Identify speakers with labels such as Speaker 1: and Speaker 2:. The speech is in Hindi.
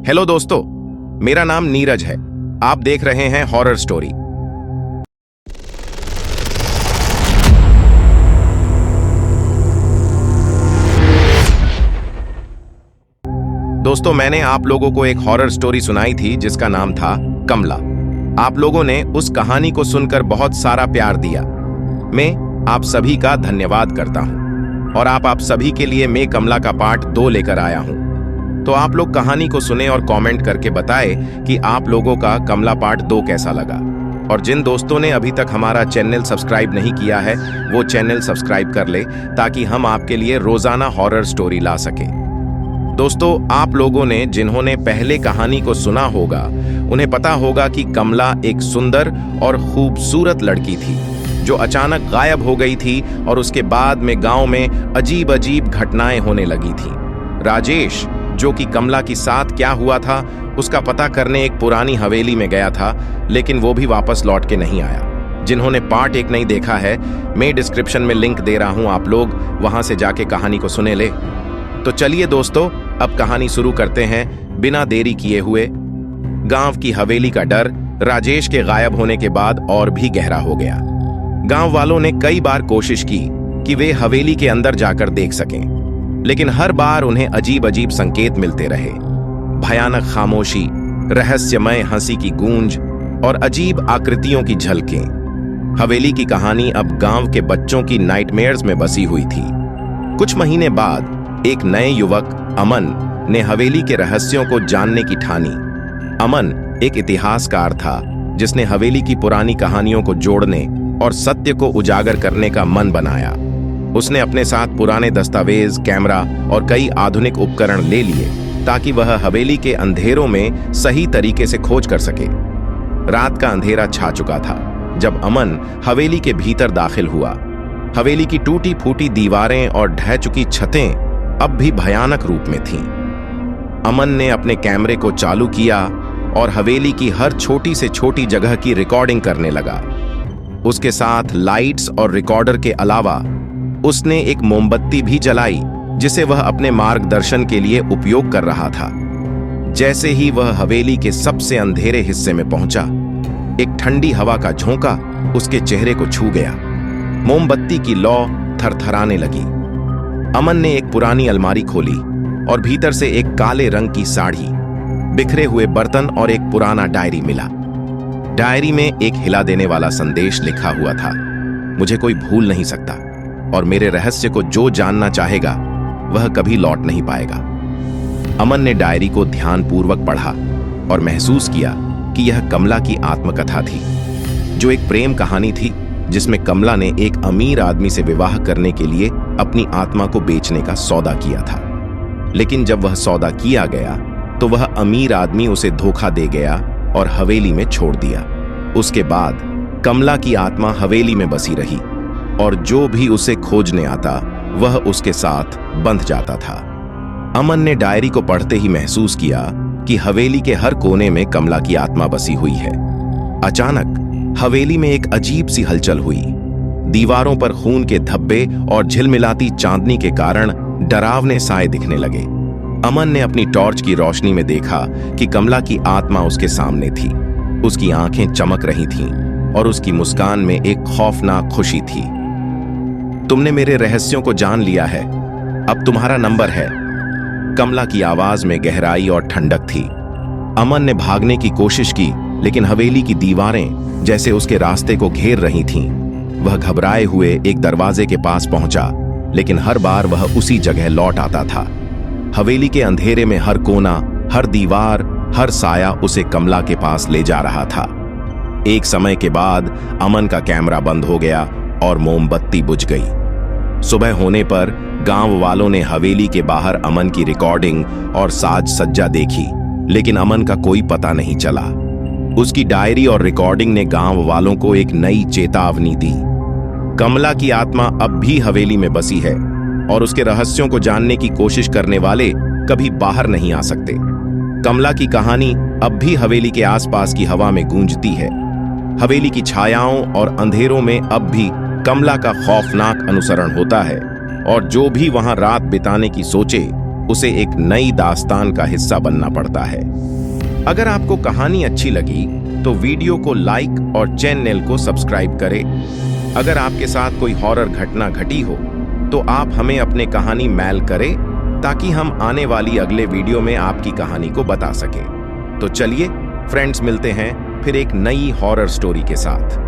Speaker 1: हेलो दोस्तों, मेरा नाम नीरज है। आप देख रहे हैं हॉरर स्टोरी। दोस्तों, मैंने आप लोगों को एक हॉरर स्टोरी सुनाई थी जिसका नाम था कमला। आप लोगों ने उस कहानी को सुनकर बहुत सारा प्यार दिया। मैं आप सभी का धन्यवाद करता हूं और आप सभी के लिए मैं कमला का पार्ट 2 लेकर आया हूं। तो आप लोग कहानी को सुने और कमेंट करके बताएं कि आप लोगों का कमला पार्ट 2 कैसा लगा। और जिन दोस्तों ने अभी तक हमारा चैनल सब्सक्राइब नहीं किया है वो चैनल सब्सक्राइब कर ले ताकि हम आपके लिए रोजाना हॉरर स्टोरी ला सके। दोस्तों, आप लोगों ने जिन्होंने पहले कहानी को सुना होगा उन्हें पता होगा कि कमला एक सुंदर और खूबसूरत लड़की थी जो अचानक गायब हो गई थी और उसके बाद में गांव में अजीब अजीब घटनाएं होने लगी थी। राजेश, जो कि कमला के साथ क्या हुआ था उसका पता करने एक पुरानी हवेली में गया था, लेकिन वो भी वापस लौट के नहीं आया। जिन्होंने पार्ट 1 नहीं देखा है, मैं डिस्क्रिप्शन में लिंक दे रहा हूं, आप लोग वहां से जाके कहानी को सुने ले। तो चलिए दोस्तों, अब कहानी शुरू करते हैं बिना देरी किए हुए। गांव की हवेली का डर राजेश के गायब होने के बाद और भी गहरा हो गया। गांव वालों ने कई बार कोशिश की कि वे हवेली के अंदर जाकर देख सकें, लेकिन हर बार उन्हें अजीब अजीब संकेत मिलते रहे। भयानक खामोशी, रहस्यमय हंसी की गूंज और अजीब आकृतियों की झलकें। हवेली की कहानी अब गांव के बच्चों की नाइटमेयर्स में बसी हुई थी। कुछ महीने बाद एक नए युवक अमन ने हवेली के रहस्यों को जानने की ठानी। अमन एक इतिहासकार था जिसने हवेली की पुरानी कहानियों को जोड़ने और सत्य को उजागर करने का मन बनाया। उसने अपने साथ पुराने दस्तावेज, कैमरा और कई आधुनिक उपकरण ले लिए ताकि वह हवेली के अंधेरों में सही तरीके से खोज कर सके। रात का अंधेरा छा चुका था जब अमन हवेली के भीतर दाखिल हुआ। हवेली की टूटी फूटी दीवारें और ढह चुकी छतें अब भी भयानक रूप में थीं। अमन ने अपने कैमरे को चालू किया और हवेली की हर छोटी से छोटी जगह की रिकॉर्डिंग करने लगा। उसके साथ लाइट्स और रिकॉर्डर के अलावा उसने एक मोमबत्ती भी जलाई जिसे वह अपने मार्गदर्शन के लिए उपयोग कर रहा था। जैसे ही वह हवेली के सबसे अंधेरे हिस्से में पहुंचा, एक ठंडी हवा का झोंका उसके चेहरे को छू गया। मोमबत्ती की लौ थरथराने लगी। अमन ने एक पुरानी अलमारी खोली और भीतर से एक काले रंग की साड़ी, बिखरे हुए बर्तन और एक पुराना डायरी मिला। डायरी में एक हिला देने वाला संदेश लिखा हुआ था, मुझे कोई भूल नहीं सकता और मेरे रहस्य को जो जानना चाहेगा वह कभी लौट नहीं पाएगा। अमन ने डायरी को ध्यानपूर्वक पढ़ा और महसूस किया कि यह कमला की आत्मकथा थी, जो एक प्रेम कहानी थी जिसमें कमला ने एक अमीर आदमी से विवाह करने के लिए अपनी आत्मा को बेचने का सौदा किया था। लेकिन जब वह सौदा किया गया तो वह अमीर आदमी उसे धोखा दे गया और हवेली में छोड़ दिया। उसके बाद कमला की आत्मा हवेली में बसी रही और जो भी उसे खोजने आता वह उसके साथ बंध जाता था। अमन ने डायरी को पढ़ते ही महसूस किया कि हवेली के हर कोने में कमला की आत्मा बसी हुई है। अचानक हवेली में एक अजीब सी हलचल हुई। दीवारों पर खून के धब्बे और झिलमिलाती चांदनी के कारण डरावने साए दिखने लगे। अमन ने अपनी टॉर्च की रोशनी में देखा कि कमला की आत्मा उसके सामने थी। उसकी आंखें चमक रही थीं और उसकी मुस्कान में एक खौफनाक खुशी थी। तुमने मेरे रहस्यों को जान लिया है, अब तुम्हारा नंबर है। कमला की आवाज में गहराई और ठंडक थी। अमन ने भागने की कोशिश की, लेकिन हवेली की दीवारें जैसे उसके रास्ते को घेर रही थीं। वह घबराए हुए एक दरवाजे के पास पहुंचा, लेकिन हर बार वह उसी जगह लौट आता था। हवेली के अंधेरे में हर कोना, हर दीवार, हर साया उसे कमला के पास ले जा रहा था। एक समय के बाद अमन का कैमरा बंद हो गया और मोमबत्ती बुझ गई। सुबह होने पर गांव वालों ने हवेली के बाहर अमन की रिकॉर्डिंग और साज सज्जा देखी, लेकिन अमन का कोई पता नहीं चला। उसकी डायरी और रिकॉर्डिंग ने गांव वालों को एक नई चेतावनी दी। कमला की आत्मा अब भी हवेली में बसी है और उसके रहस्यों को जानने की कोशिश करने वाले कभी बाहर नहीं आ सकते। कमला की कहानी अब भी हवेली के आसपास की हवा में गूंजती है। हवेली की छायाओं और अंधेरों में अब भी कमला का खौफनाक अनुसरण होता है और जो भी वहां रात बिताने की सोचे उसे एक नई दास्तान का हिस्सा बनना पड़ता है। अगर आपको कहानी अच्छी लगी तो वीडियो को लाइक और चैनल को सब्सक्राइब करें। अगर आपके साथ कोई हॉरर घटना घटी हो तो आप हमें अपने कहानी मेल करें ताकि हम आने वाली अगले वीडियो में आपकी कहानी को बता सकें। तो चलिए फ्रेंड्स, मिलते हैं फिर एक नई हॉरर स्टोरी के साथ।